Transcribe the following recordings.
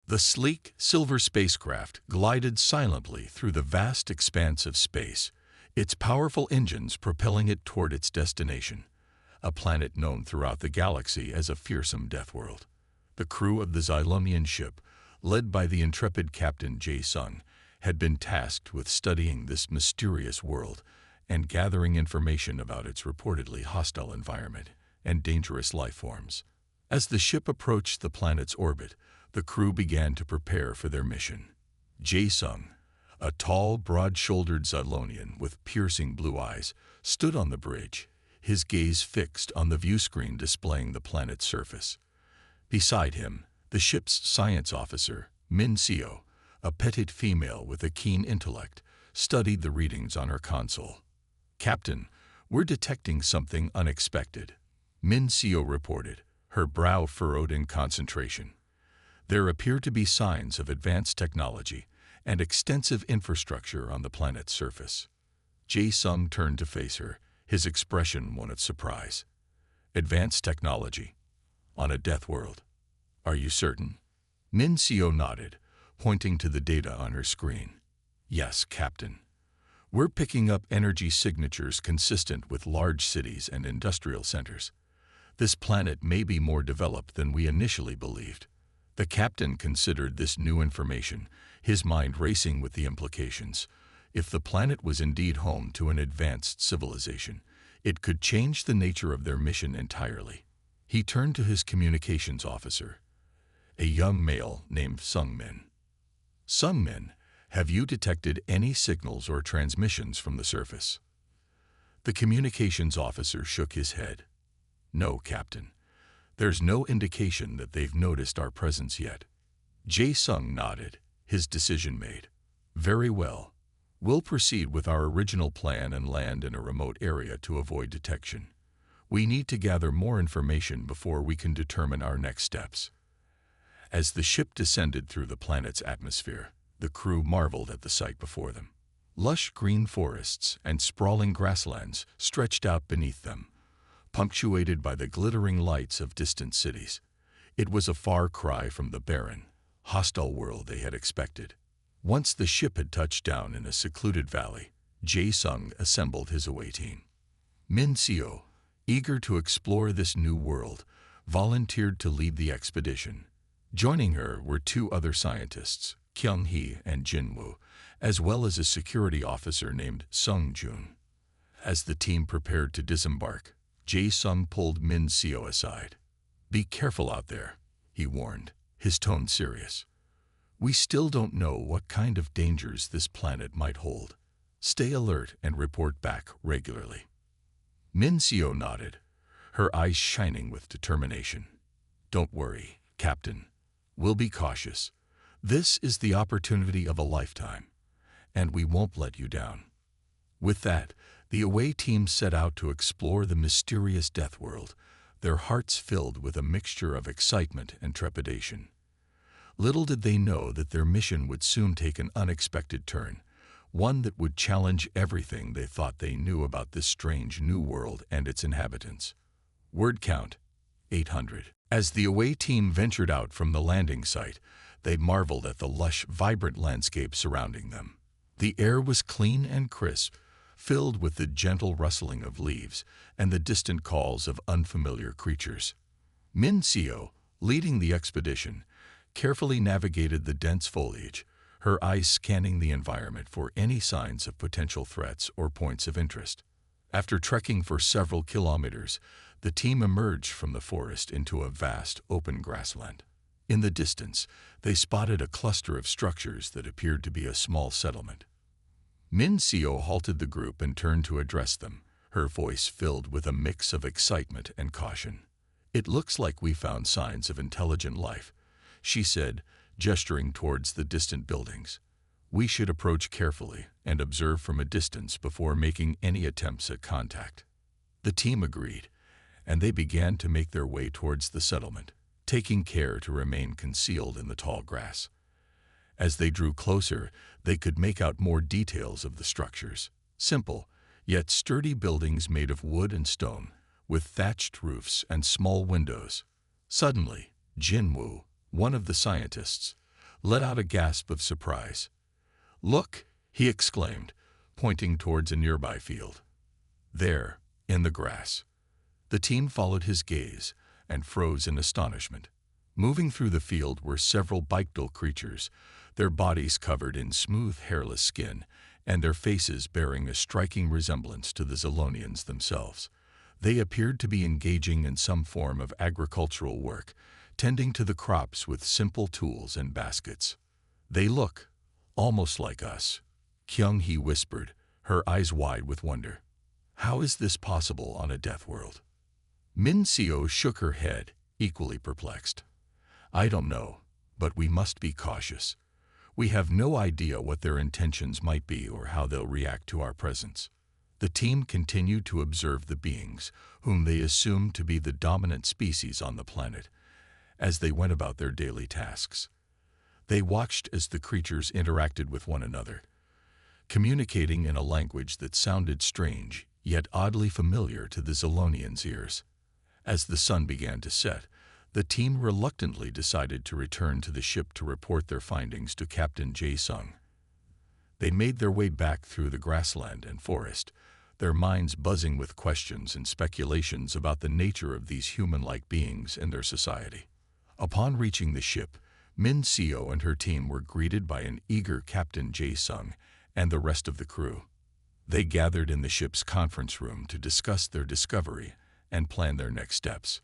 The sleek, silver spacecraft glided silently through the vast expanse of space, its powerful engines propelling it toward its destination, a planet known throughout the galaxy as a fearsome death world. The crew of the Xylonian ship, led by the intrepid Captain Jae-sung, had been tasked with studying this mysterious world and gathering information about its reportedly hostile environment and dangerous life forms. As the ship approached the planet's orbit, the crew began to prepare for their mission. Jae-sung, a tall, broad-shouldered Xylonian with piercing blue eyes, stood on the bridge, his gaze fixed on the viewscreen displaying the planet's surface. Beside him, the ship's science officer, Min Seo, a petite female with a keen intellect, studied the readings on her console. "Captain, we're detecting something unexpected," Min Seo reported, her brow furrowed in concentration. "There appear to be signs of advanced technology and extensive infrastructure on the planet's surface." Jae-sung turned to face her, his expression one of surprise. "Advanced technology? On a death world? Are you certain?" Min Seo nodded, pointing to the data on her screen. "Yes, Captain. We're picking up energy signatures consistent with large cities and industrial centers. This planet may be more developed than we initially believed." The captain considered this new information, his mind racing with the implications. If the planet was indeed home to an advanced civilization, it could change the nature of their mission entirely. He turned to his communications officer, a young male named Sung-min. "Sung-min, have you detected any signals or transmissions from the surface?" The communications officer shook his head. "No, Captain. There's no indication that they've noticed our presence yet." Jae-sung nodded, his decision made. "Very well. We'll proceed with our original plan and land in a remote area to avoid detection. We need to gather more information before we can determine our next steps." As the ship descended through the planet's atmosphere, the crew marveled at the sight before them. Lush green forests and sprawling grasslands stretched out beneath them, punctuated by the glittering lights of distant cities. It was a far cry from the barren, hostile world they had expected. Once the ship had touched down in a secluded valley, Jae-sung assembled his away team. Min Seo, eager to explore this new world, volunteered to lead the expedition. Joining her were two other scientists, Kyung-hee and Jin-woo, as well as a security officer named Sung-jun. As the team prepared to disembark, Jae-sung pulled Min Seo aside. "Be careful out there," he warned, his tone serious. "We still don't know what kind of dangers this planet might hold. Stay alert and report back regularly." Min Seo nodded, her eyes shining with determination. "Don't worry, Captain. We'll be cautious. This is the opportunity of a lifetime, and we won't let you down." With that, the away team set out to explore the mysterious death world, their hearts filled with a mixture of excitement and trepidation. Little did they know that their mission would soon take an unexpected turn, one that would challenge everything they thought they knew about this strange new world and its inhabitants. Word count: 800. As the away team ventured out from the landing site, they marveled at the lush, vibrant landscape surrounding them. The air was clean and crisp, filled with the gentle rustling of leaves and the distant calls of unfamiliar creatures. Min Seo, leading the expedition, carefully navigated the dense foliage, her eyes scanning the environment for any signs of potential threats or points of interest. After trekking for several kilometers, the team emerged from the forest into a vast, open grassland. In the distance, they spotted a cluster of structures that appeared to be a small settlement. Min Seo halted the group and turned to address them, her voice filled with a mix of excitement and caution. "It looks like we found signs of intelligent life," she said, gesturing towards the distant buildings. "We should approach carefully and observe from a distance before making any attempts at contact." The team agreed, and they began to make their way towards the settlement, taking care to remain concealed in the tall grass. As they drew closer, they could make out more details of the structures. Simple, yet sturdy buildings made of wood and stone, with thatched roofs and small windows. Suddenly, Jin-woo, one of the scientists, let out a gasp of surprise. "Look!" he exclaimed, pointing towards a nearby field. There, in the grass. The team followed his gaze and froze in astonishment. Moving through the field were several bipedal creatures, their bodies covered in smooth, hairless skin, and their faces bearing a striking resemblance to the Zilonians themselves. They appeared to be engaging in some form of agricultural work, tending to the crops with simple tools and baskets. "They look almost like us," Kyung-hee whispered, her eyes wide with wonder. "How is this possible on a death world?" Min-seo shook her head, equally perplexed. "I don't know, but we must be cautious. We have no idea what their intentions might be or how they'll react to our presence." The team continued to observe the beings, whom they assumed to be the dominant species on the planet, as they went about their daily tasks. They watched as the creatures interacted with one another, communicating in a language that sounded strange, yet oddly familiar to the Zilonians' ears. As the sun began to set, the team reluctantly decided to return to the ship to report their findings to Captain Jae-sung. They made their way back through the grassland and forest, their minds buzzing with questions and speculations about the nature of these human-like beings and their society. Upon reaching the ship, Min-seo and her team were greeted by an eager Captain Jae-sung and the rest of the crew. They gathered in the ship's conference room to discuss their discovery and plan their next steps.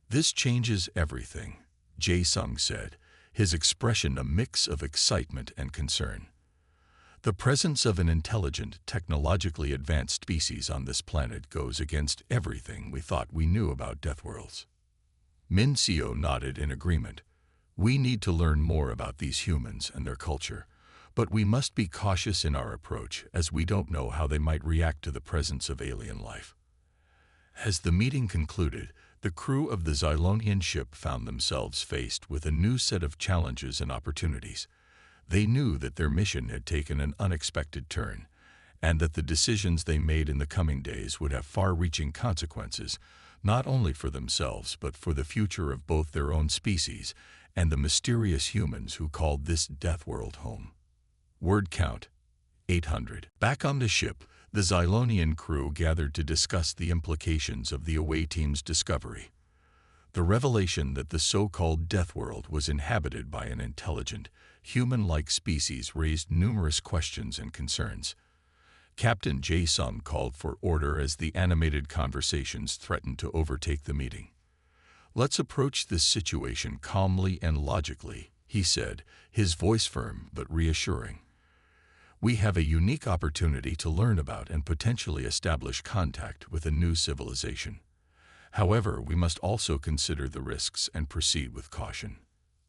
"This changes everything," Jae-sung said, his expression a mix of excitement and concern. "The presence of an intelligent, technologically advanced species on this planet goes against everything we thought we knew about Deathworlds." Min-seo nodded in agreement. "We need to learn more about these humans and their culture, but we must be cautious in our approach as we don't know how they might react to the presence of alien life." As the meeting concluded, the crew of the Zilonian ship found themselves faced with a new set of challenges and opportunities. They knew that their mission had taken an unexpected turn, and that the decisions they made in the coming days would have far-reaching consequences, not only for themselves but for the future of both their own species and the mysterious humans who called this death world home. Word count: 800. Back on the ship, the Zilonian crew gathered to discuss the implications of the away team's discovery. The revelation that the so-called Death World was inhabited by an intelligent, human-like species raised numerous questions and concerns. Captain Jae-sung called for order as the animated conversations threatened to overtake the meeting. "Let's approach this situation calmly and logically," he said, his voice firm but reassuring. "We have a unique opportunity to learn about and potentially establish contact with a new civilization. However, we must also consider the risks and proceed with caution."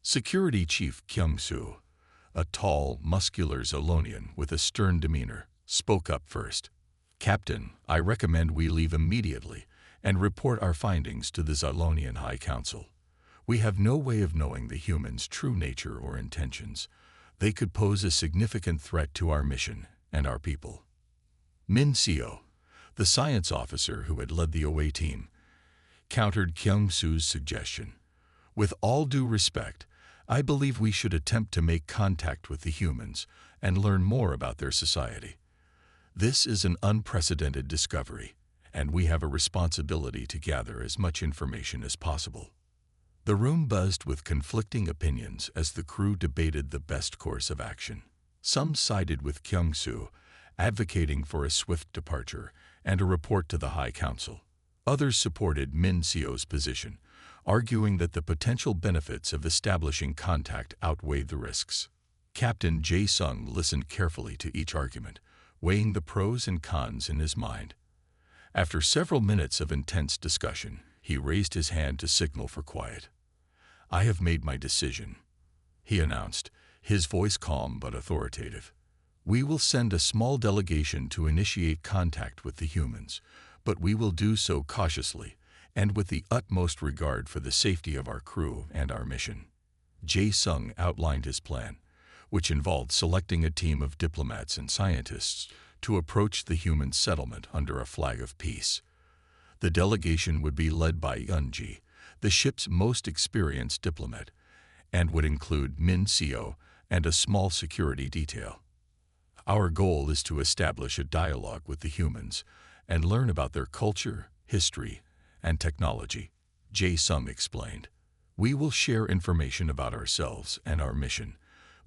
Security Chief Kyung-soo, a tall, muscular Zilonian with a stern demeanor, spoke up first. "Captain, I recommend we leave immediately and report our findings to the Zilonian High Council. We have no way of knowing the humans' true nature or intentions. They could pose a significant threat to our mission and our people." Min-seo, the science officer who had led the away team, countered Kyung-soo's suggestion. "With all due respect, I believe we should attempt to make contact with the humans and learn more about their society. This is an unprecedented discovery, and we have a responsibility to gather as much information as possible." The room buzzed with conflicting opinions as the crew debated the best course of action. Some sided with Kyung-soo, advocating for a swift departure and a report to the High Council. Others supported Min-seo's position, arguing that the potential benefits of establishing contact outweighed the risks. Captain Jae-sung listened carefully to each argument, weighing the pros and cons in his mind. After several minutes of intense discussion, he raised his hand to signal for quiet. "I have made my decision," he announced, his voice calm but authoritative. "We will send a small delegation to initiate contact with the humans, but we will do so cautiously and with the utmost regard for the safety of our crew and our mission." Jae-sung outlined his plan, which involved selecting a team of diplomats and scientists to approach the human settlement under a flag of peace. The delegation would be led by Eun-ji, the ship's most experienced diplomat, and would include Min Seo and a small security detail. Our goal is to establish a dialogue with the humans and learn about their culture, history, and technology, Jae Sung explained. We will share information about ourselves and our mission,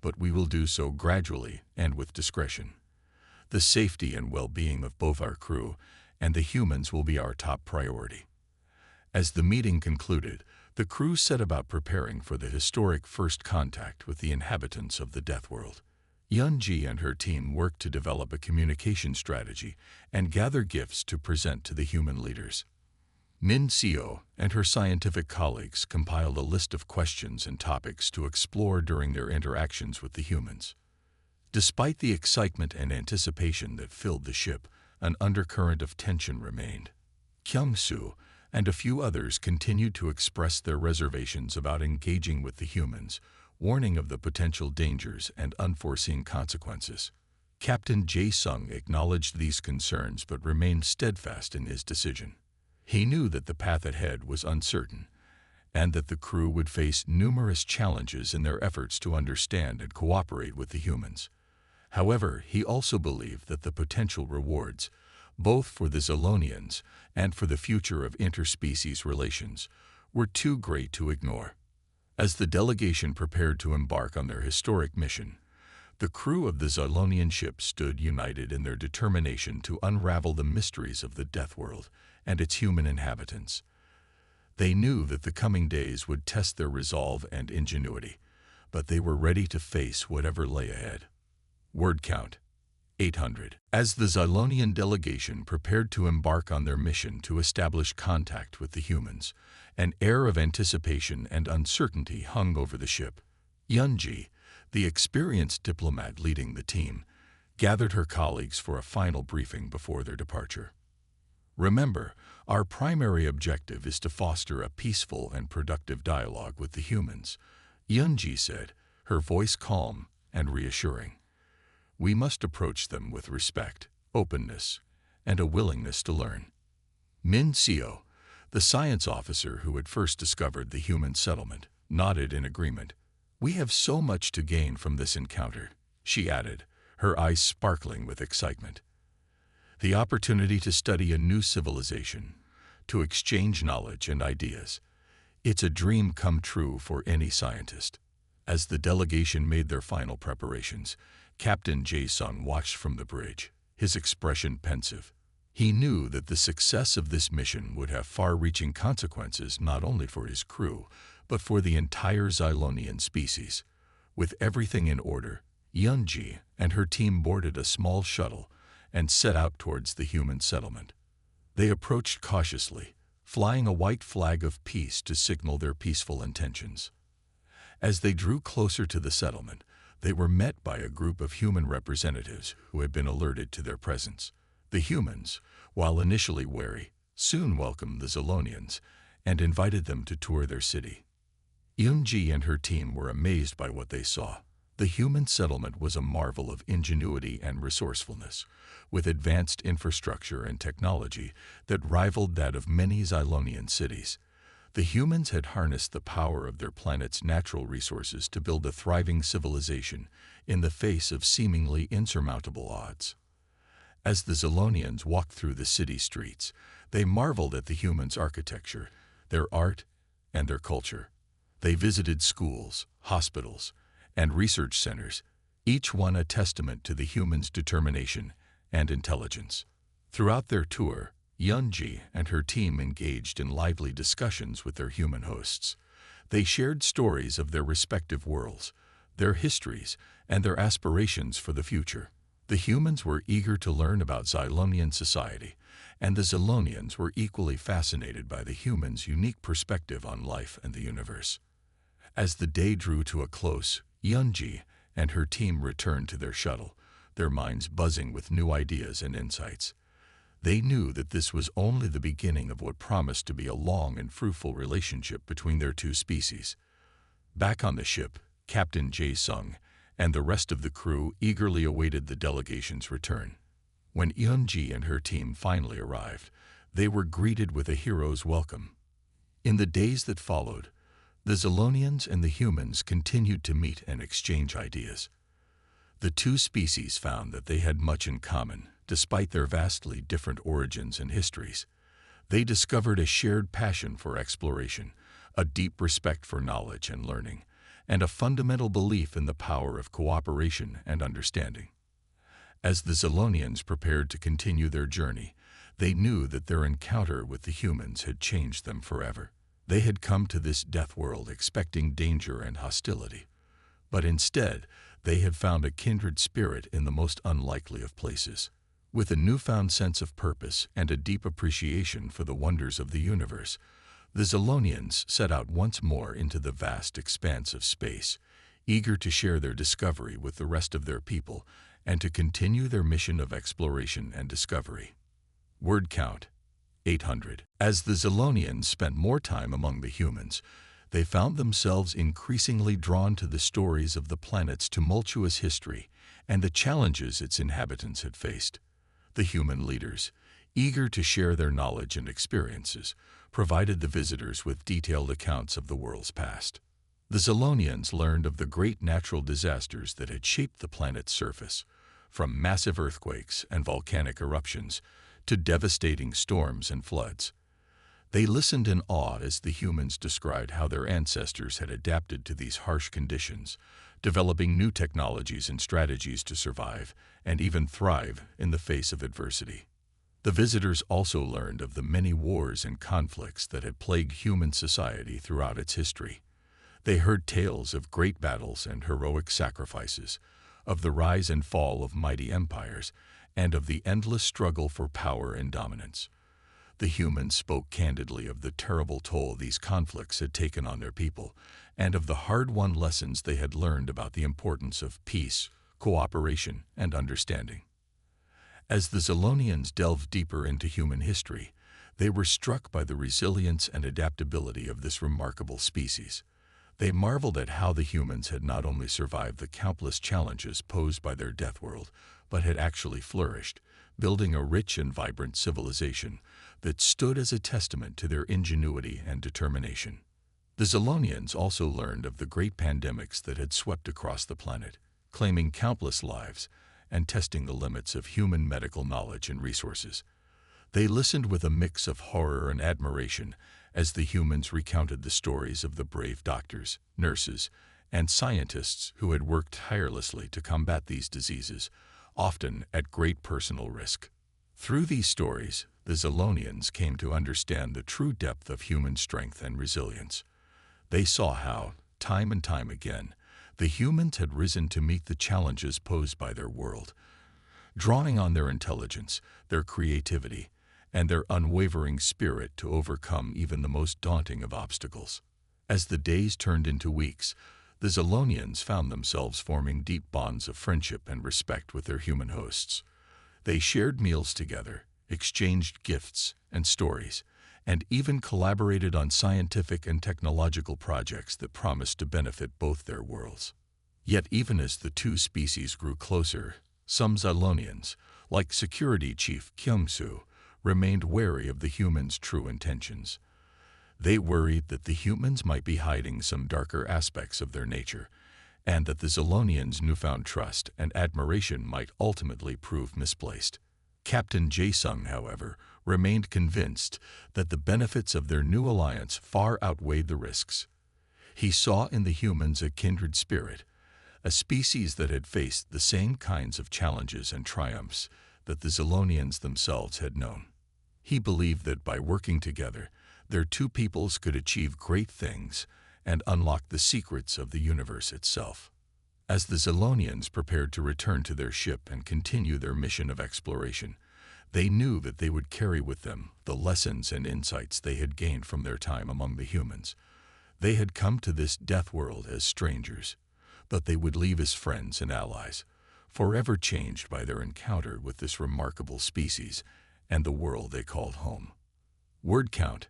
but we will do so gradually and with discretion. The safety and well-being of both our crew and the humans will be our top priority. As the meeting concluded, the crew set about preparing for the historic first contact with the inhabitants of the Deathworld. Yeon-ji and her team worked to develop a communication strategy and gather gifts to present to the human leaders. Min Seo and her scientific colleagues compiled a list of questions and topics to explore during their interactions with the humans. Despite the excitement and anticipation that filled the ship, an undercurrent of tension remained. Kyung-soo and a few others continued to express their reservations about engaging with the humans, warning of the potential dangers and unforeseen consequences. Captain Jae Sung acknowledged these concerns but remained steadfast in his decision. He knew that the path ahead was uncertain, and that the crew would face numerous challenges in their efforts to understand and cooperate with the humans. However, he also believed that the potential rewards, both for the Zalonians and for the future of interspecies relations, were too great to ignore. As the delegation prepared to embark on their historic mission, the crew of the Zalonian ship stood united in their determination to unravel the mysteries of the Deathworld and its human inhabitants. They knew that the coming days would test their resolve and ingenuity, but they were ready to face whatever lay ahead. Word count: 800. As the Zalonian delegation prepared to embark on their mission to establish contact with the humans, an air of anticipation and uncertainty hung over the ship. Yeon-ji, the experienced diplomat leading the team, gathered her colleagues for a final briefing before their departure. Remember, our primary objective is to foster a peaceful and productive dialogue with the humans, Yeon-ji said, her voice calm and reassuring. We must approach them with respect, openness, and a willingness to learn. Min Seo, the science officer who had first discovered the human settlement, nodded in agreement. We have so much to gain from this encounter, she added, her eyes sparkling with excitement. The opportunity to study a new civilization, to exchange knowledge and ideas. It's a dream come true for any scientist. As the delegation made their final preparations, Captain Jae Sung watched from the bridge, his expression pensive. He knew that the success of this mission would have far-reaching consequences not only for his crew, but for the entire Zylonian species. With everything in order, Yeon-ji and her team boarded a small shuttle and set out towards the human settlement. They approached cautiously, flying a white flag of peace to signal their peaceful intentions. As they drew closer to the settlement, they were met by a group of human representatives who had been alerted to their presence. The humans, while initially wary, soon welcomed the Zalonians and invited them to tour their city. Yeon-ji and her team were amazed by what they saw. The human settlement was a marvel of ingenuity and resourcefulness, with advanced infrastructure and technology that rivaled that of many Zylonian cities. The humans had harnessed the power of their planet's natural resources to build a thriving civilization in the face of seemingly insurmountable odds. As the Zalonians walked through the city streets, they marveled at the humans' architecture, their art, and their culture. They visited schools, hospitals, and research centers, each one a testament to the humans' determination and intelligence. Throughout their tour, Yeon-ji and her team engaged in lively discussions with their human hosts. They shared stories of their respective worlds, their histories, and their aspirations for the future. The humans were eager to learn about Zylonian society, and the Zylonians were equally fascinated by the humans' unique perspective on life and the universe. As the day drew to a close, Yeon-ji and her team returned to their shuttle, their minds buzzing with new ideas and insights. They knew that this was only the beginning of what promised to be a long and fruitful relationship between their two species. Back on the ship, Captain Jae Sung and the rest of the crew eagerly awaited the delegation's return. When Yeon-ji and her team finally arrived, they were greeted with a hero's welcome. In the days that followed, The Zilonians and the humans continued to meet and exchange ideas. The two species found that they had much in common, despite their vastly different origins and histories. They discovered a shared passion for exploration, a deep respect for knowledge and learning, and a fundamental belief in the power of cooperation and understanding. As the Zilonians prepared to continue their journey, they knew that their encounter with the humans had changed them forever. They had come to this death world expecting danger and hostility, but instead they had found a kindred spirit in the most unlikely of places. With a newfound sense of purpose and a deep appreciation for the wonders of the universe, the Zilonians set out once more into the vast expanse of space, eager to share their discovery with the rest of their people and to continue their mission of exploration and discovery. Word count: 800. As the Zilonians spent more time among the humans, they found themselves increasingly drawn to the stories of the planet's tumultuous history and the challenges its inhabitants had faced. The human leaders, eager to share their knowledge and experiences, provided the visitors with detailed accounts of the world's past. The Zilonians learned of the great natural disasters that had shaped the planet's surface, from massive earthquakes and volcanic eruptions to devastating storms and floods. They listened in awe as the humans described how their ancestors had adapted to these harsh conditions, developing new technologies and strategies to survive and even thrive in the face of adversity. The visitors also learned of the many wars and conflicts that had plagued human society throughout its history. They heard tales of great battles and heroic sacrifices, of the rise and fall of mighty empires, and of the endless struggle for power and dominance. The humans spoke candidly of the terrible toll these conflicts had taken on their people, and of the hard-won lessons they had learned about the importance of peace, cooperation, and understanding. As the Zilonians delved deeper into human history, they were struck by the resilience and adaptability of this remarkable species. They marveled at how the humans had not only survived the countless challenges posed by their death world, but had actually flourished, building a rich and vibrant civilization that stood as a testament to their ingenuity and determination. The Zilonians also learned of the great pandemics that had swept across the planet, claiming countless lives and testing the limits of human medical knowledge and resources. They listened with a mix of horror and admiration as the humans recounted the stories of the brave doctors, nurses, and scientists who had worked tirelessly to combat these diseases, often at great personal risk. Through these stories, the Zilonians came to understand the true depth of human strength and resilience. They saw how, time and time again, the humans had risen to meet the challenges posed by their world, drawing on their intelligence, their creativity, and their unwavering spirit to overcome even the most daunting of obstacles. As the days turned into weeks, the Zilonians found themselves forming deep bonds of friendship and respect with their human hosts. They shared meals together, exchanged gifts and stories, and even collaborated on scientific and technological projects that promised to benefit both their worlds. Yet even as the two species grew closer, some Zilonians, like Security Chief Kyung-soo, remained wary of the humans' true intentions. They worried that the humans might be hiding some darker aspects of their nature, and that the Zilonians' newfound trust and admiration might ultimately prove misplaced. Captain Jae-sung, however, remained convinced that the benefits of their new alliance far outweighed the risks. He saw in the humans a kindred spirit, a species that had faced the same kinds of challenges and triumphs that the Zilonians themselves had known. He believed that by working together, their two peoples could achieve great things and unlock the secrets of the universe itself. As the Zilonians prepared to return to their ship and continue their mission of exploration, they knew that they would carry with them the lessons and insights they had gained from their time among the humans. They had come to this death world as strangers, but they would leave as friends and allies, forever changed by their encounter with this remarkable species and the world they called home. Word count: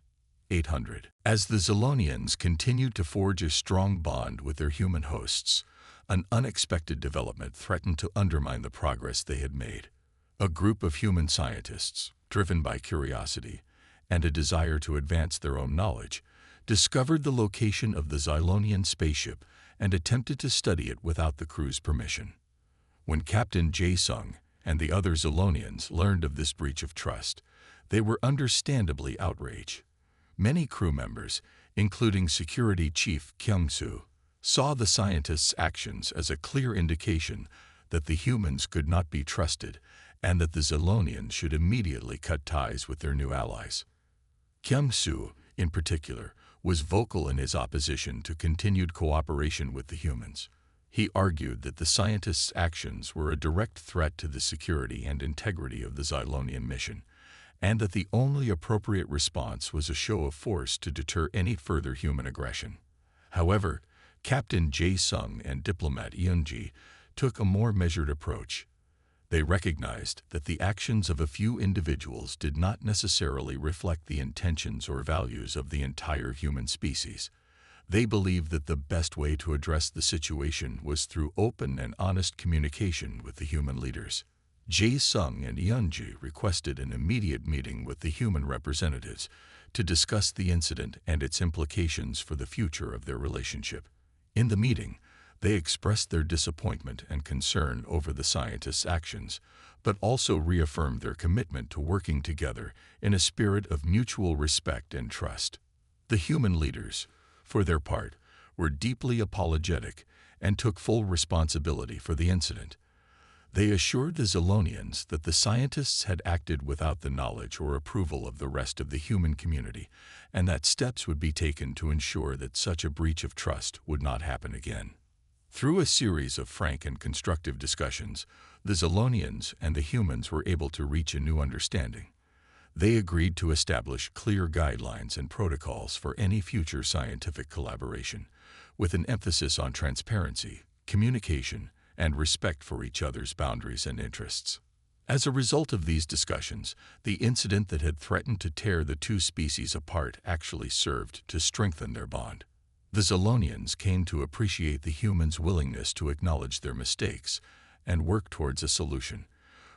800. As the Zilonians continued to forge a strong bond with their human hosts, an unexpected development threatened to undermine the progress they had made. A group of human scientists, driven by curiosity and a desire to advance their own knowledge, discovered the location of the Xylonian spaceship and attempted to study it without the crew's permission. When Captain Jae-sung and the other Xylonians learned of this breach of trust, they were understandably outraged. Many crew members, including Security Chief Kyung-soo, saw the scientists' actions as a clear indication that the humans could not be trusted and that the Xylonians should immediately cut ties with their new allies. Kyung-soo, in particular, was vocal in his opposition to continued cooperation with the humans. He argued that the scientists' actions were a direct threat to the security and integrity of the Xylonian mission, and that the only appropriate response was a show of force to deter any further human aggression. However, Captain Jae-sung and diplomat Eun-ji took a more measured approach. They recognized that the actions of a few individuals did not necessarily reflect the intentions or values of the entire human species. They believed that the best way to address the situation was through open and honest communication with the human leaders. Jae-sung and Eun-ji requested an immediate meeting with the human representatives to discuss the incident and its implications for the future of their relationship. In the meeting, they expressed their disappointment and concern over the scientists' actions, but also reaffirmed their commitment to working together in a spirit of mutual respect and trust. The human leaders, for their part, were deeply apologetic and took full responsibility for the incident. They assured the Xylonians that the scientists had acted without the knowledge or approval of the rest of the human community, and that steps would be taken to ensure that such a breach of trust would not happen again. Through a series of frank and constructive discussions, the Xylonians and the humans were able to reach a new understanding. They agreed to establish clear guidelines and protocols for any future scientific collaboration, with an emphasis on transparency, communication, and respect for each other's boundaries and interests. As a result of these discussions, the incident that had threatened to tear the two species apart actually served to strengthen their bond. The Xylonians came to appreciate the humans' willingness to acknowledge their mistakes and work towards a solution,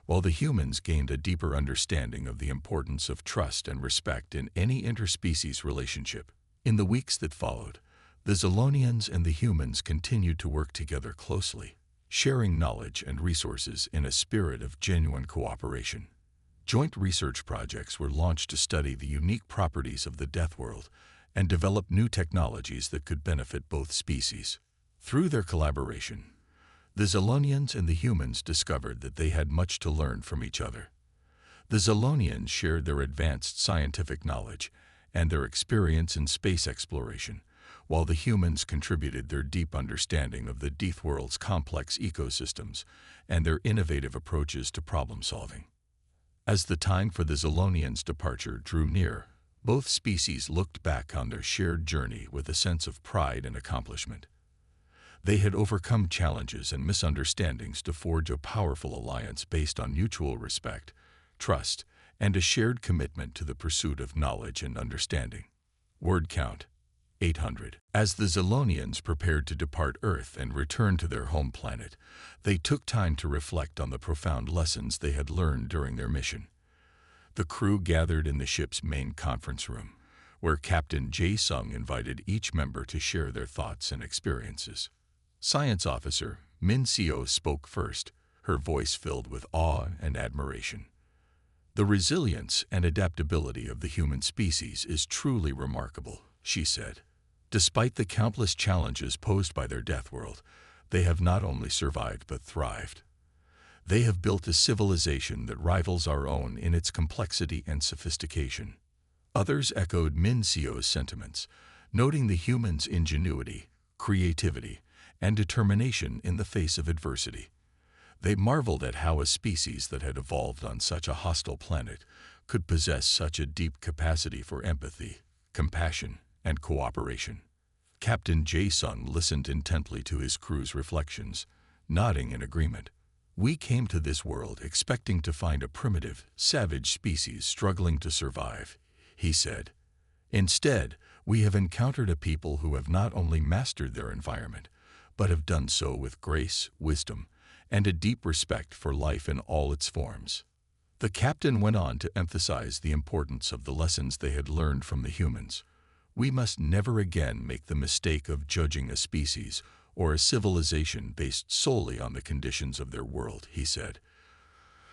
while the humans gained a deeper understanding of the importance of trust and respect in any interspecies relationship. In the weeks that followed, the Xylonians and the humans continued to work together closely, sharing knowledge and resources in a spirit of genuine cooperation. Joint research projects were launched to study the unique properties of the Deathworld and develop new technologies that could benefit both species. Through their collaboration, the Xylonians and the humans discovered that they had much to learn from each other. The Xylonians shared their advanced scientific knowledge and their experience in space exploration, while the humans contributed their deep understanding of the Deathworld's complex ecosystems and their innovative approaches to problem-solving. As the time for the Xylonians' departure drew near, both species looked back on their shared journey with a sense of pride and accomplishment. They had overcome challenges and misunderstandings to forge a powerful alliance based on mutual respect, trust, and a shared commitment to the pursuit of knowledge and understanding. Word count: 800. As the Xylonians prepared to depart Earth and return to their home planet, they took time to reflect on the profound lessons they had learned during their mission. The crew gathered in the ship's main conference room, where Captain Jae-sung invited each member to share their thoughts and experiences. Science Officer Min Seo spoke first, her voice filled with awe and admiration. "The resilience and adaptability of the human species is truly remarkable," she said. "Despite the countless challenges posed by their Deathworld, they have not only survived but thrived. They have built a civilization that rivals our own in its complexity and sophistication." Others echoed Min Seo's sentiments, noting the humans' ingenuity, creativity, and determination in the face of adversity. They marveled at how a species that had evolved on such a hostile planet could possess such a deep capacity for empathy, compassion, and cooperation. Captain Jae-sung listened intently to his crew's reflections, nodding in agreement. "We came to this world expecting to find a primitive, savage species struggling to survive," he said. "Instead, we have encountered a people who have not only mastered their environment, but have done so with grace, wisdom, and a deep respect for life in all its forms." The captain went on to emphasize the importance of the lessons they had learned from the humans. We must never again make the mistake of judging a species or a civilization based solely on the conditions of their world, he said.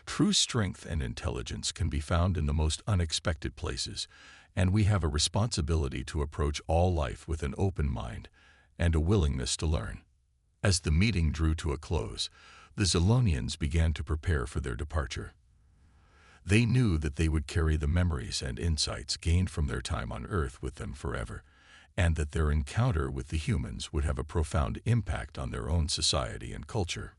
True strength and intelligence can be found in the most unexpected places, and we have a responsibility to approach all life with an open mind and a willingness to learn. As the meeting drew to a close, the Zilonians began to prepare for their departure. They knew that they would carry the memories and insights gained from their time on Earth with them forever, and that their encounter with the humans would have a profound impact on their own society and culture.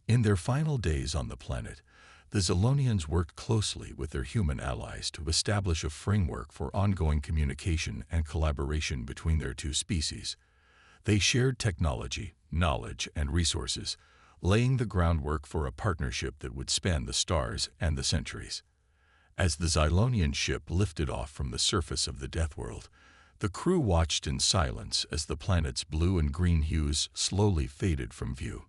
In their final days on the planet, the Zilonians worked closely with their human allies to establish a framework for ongoing communication and collaboration between their two species. They shared technology, knowledge, and resources, laying the groundwork for a partnership that would span the stars and the centuries. As the Zilonian ship lifted off from the surface of the Deathworld, the crew watched in silence as the planet's blue and green hues slowly faded from view.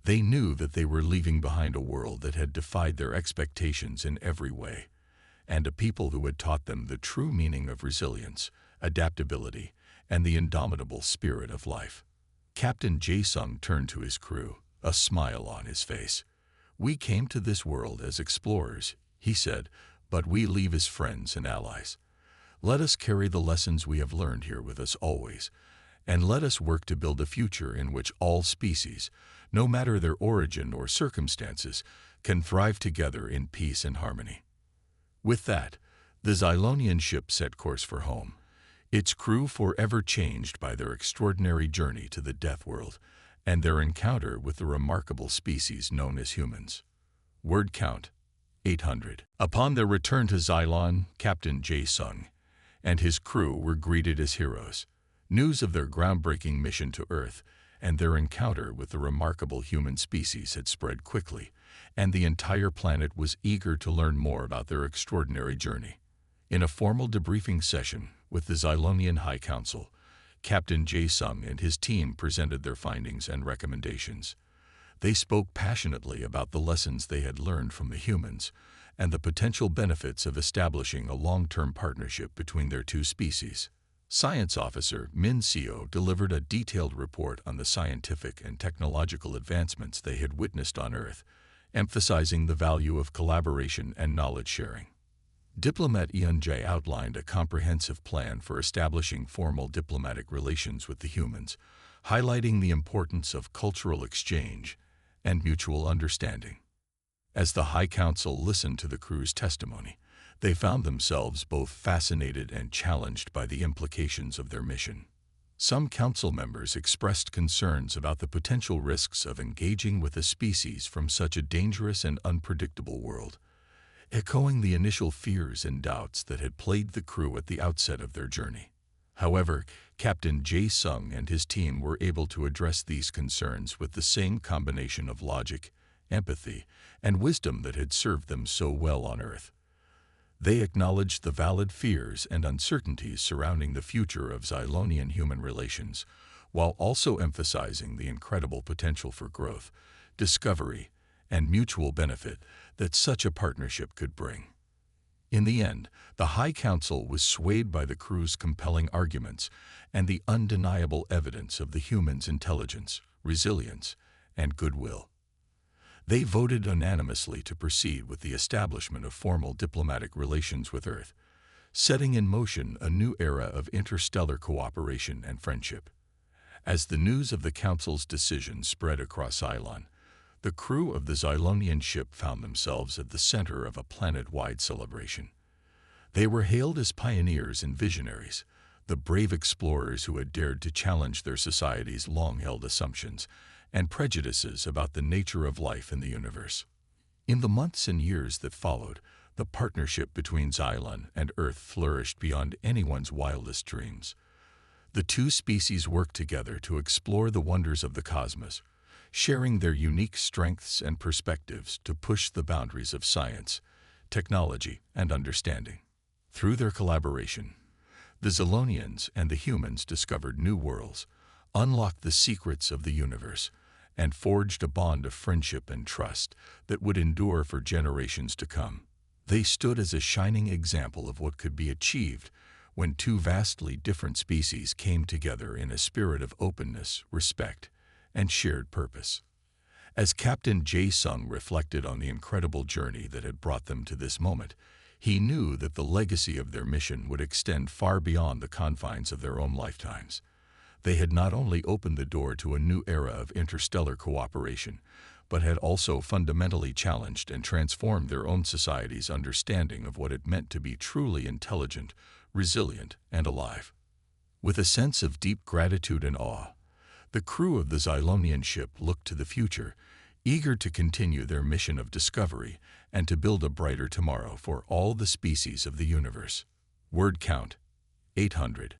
They knew that they were leaving behind a world that had defied their expectations in every way, and a people who had taught them the true meaning of resilience, adaptability, and the indomitable spirit of life. Captain Jae-sung turned to his crew, a smile on his face. "We came to this world as explorers," he said, "but we leave as friends and allies. Let us carry the lessons we have learned here with us always, and let us work to build a future in which all species, no matter their origin or circumstances, can thrive together in peace and harmony." With that, the Zilonian ship set course for home, its crew forever changed by their extraordinary journey to the Deathworld and their encounter with the remarkable species known as humans. Word count: 800. Upon their return to Xylon, Captain Jae-sung and his crew were greeted as heroes. News of their groundbreaking mission to Earth and their encounter with the remarkable human species had spread quickly, and the entire planet was eager to learn more about their extraordinary journey. In a formal debriefing session with the Zilonian High Council, Captain Jae-sung and his team presented their findings and recommendations. They spoke passionately about the lessons they had learned from the humans and the potential benefits of establishing a long-term partnership between their two species. Science Officer Min Seo delivered a detailed report on the scientific and technological advancements they had witnessed on Earth, emphasizing the value of collaboration and knowledge sharing. Diplomat Eun Jae outlined a comprehensive plan for establishing formal diplomatic relations with the humans, highlighting the importance of cultural exchange and mutual understanding. As the High Council listened to the crew's testimony, they found themselves both fascinated and challenged by the implications of their mission. Some council members expressed concerns about the potential risks of engaging with a species from such a dangerous and unpredictable world, echoing the initial fears and doubts that had plagued the crew at the outset of their journey. However, Captain Jae-sung and his team were able to address these concerns with the same combination of logic, empathy, and wisdom that had served them so well on Earth. They acknowledged the valid fears and uncertainties surrounding the future of Zilonian-human relations, while also emphasizing the incredible potential for growth, discovery, and mutual benefit that such a partnership could bring. In the end, the High Council was swayed by the crew's compelling arguments and the undeniable evidence of the humans' intelligence, resilience, and goodwill. They voted unanimously to proceed with the establishment of formal diplomatic relations with Earth, setting in motion a new era of interstellar cooperation and friendship. As the news of the Council's decision spread across Xylon, the crew of the Zilonian ship found themselves at the center of a planet-wide celebration. They were hailed as pioneers and visionaries, the brave explorers who had dared to challenge their society's long-held assumptions and prejudices about the nature of life in the universe. In the months and years that followed, the partnership between Xylon and Earth flourished beyond anyone's wildest dreams. The two species worked together to explore the wonders of the cosmos, sharing their unique strengths and perspectives to push the boundaries of science, technology, and understanding. Through their collaboration, the Zilonians and the humans discovered new worlds, unlocked the secrets of the universe, and forged a bond of friendship and trust that would endure for generations to come. They stood as a shining example of what could be achieved when two vastly different species came together in a spirit of openness, respect, and shared purpose. As Captain Jae-sung reflected on the incredible journey that had brought them to this moment, he knew that the legacy of their mission would extend far beyond the confines of their own lifetimes. They had not only opened the door to a new era of interstellar cooperation, but had also fundamentally challenged and transformed their own society's understanding of what it meant to be truly intelligent, resilient, and alive. With a sense of deep gratitude and awe, the crew of the Xylonian ship looked to the future, eager to continue their mission of discovery and to build a brighter tomorrow for all the species of the universe. Word count: 800.